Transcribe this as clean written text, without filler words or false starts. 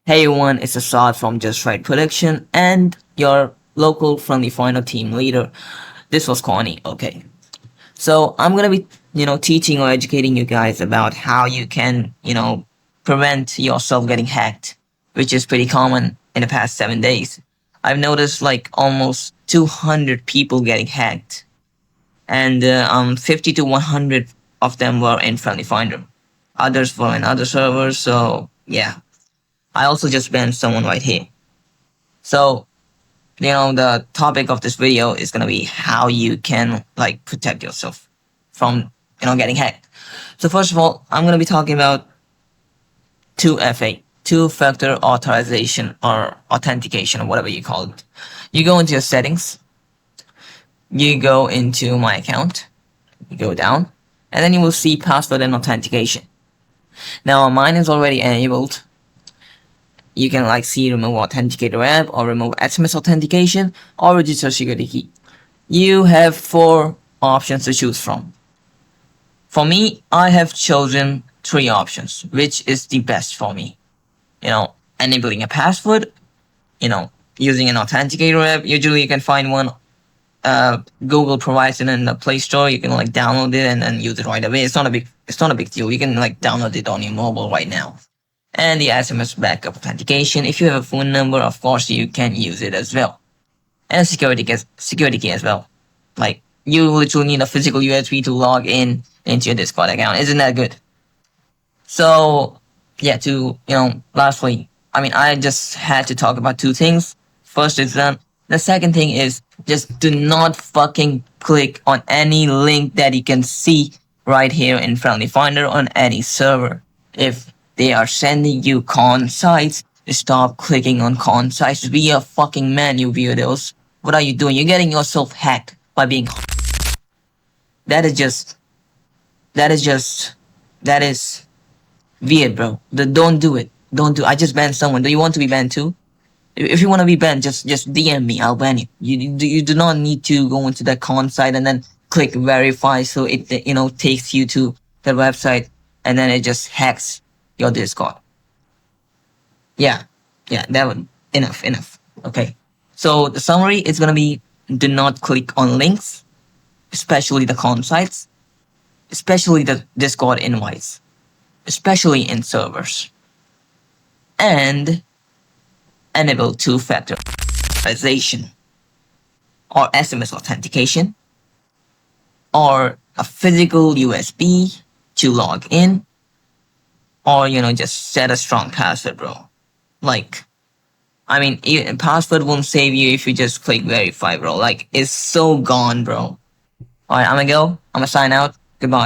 Hey everyone, it's Asad from Just Right Production and your local friendly final team leader. This was corny, okay. So I'm gonna be, teaching or educating you guys about how you can, prevent yourself getting hacked, which is pretty common in the past 7 days. I've noticed like almost 200 people getting hacked, and 50 to 100 of them were in Friendly Finder. Others were in other servers, so yeah. I also just banned someone right here. So, the topic of this video is gonna be how you can like protect yourself from, getting hacked. So first of all, I'm gonna be talking about 2FA, two-factor authorization or authentication or whatever you call it. You go into your settings, you go into my account, you go down, and then you will see password and authentication. Now mine is already enabled. You can like see remove authenticator app or remove SMS authentication or register security key. You have 4 options to choose from. For me, I have chosen 3 options, which is the best for me. Enabling a password, using an authenticator app. Usually you can find one. Google provides it in the Play Store. You can like download it and then use it right away. It's not a big deal. You can like download it on your mobile right now. And the SMS backup authentication. If you have a phone number, of course, you can use it as well. And a security key as well. Like, you literally need a physical USB to log in into your Discord account. Isn't that good? So, yeah, lastly, I just had to talk about 2 things. First is done. The second thing is just do not fucking click on any link that you can see right here in Friendly Finder on any server. If they are sending you con sites, stop clicking on con sites. Be a fucking man, you weirdos. What are you doing? You're getting yourself hacked by being. That is weird, bro. Don't do it. Don't do. I just banned someone. Do you want to be banned too? If you want to be banned, just DM me. I'll ban you. You do not need to go into that con site and then click verify so it takes you to the website and then it just hacks your Discord. Yeah, that one. Enough. Okay. So the summary is gonna be: do not click on links, especially the con sites, especially the Discord invites, especially in servers, and enable 2-factor authorization or SMS authentication or a physical USB to log in, or just set a strong password, bro. Like, password won't save you if you just click verify, bro. Like, it's so gone, bro. Alright, I'm gonna go. I'm gonna sign out. Goodbye.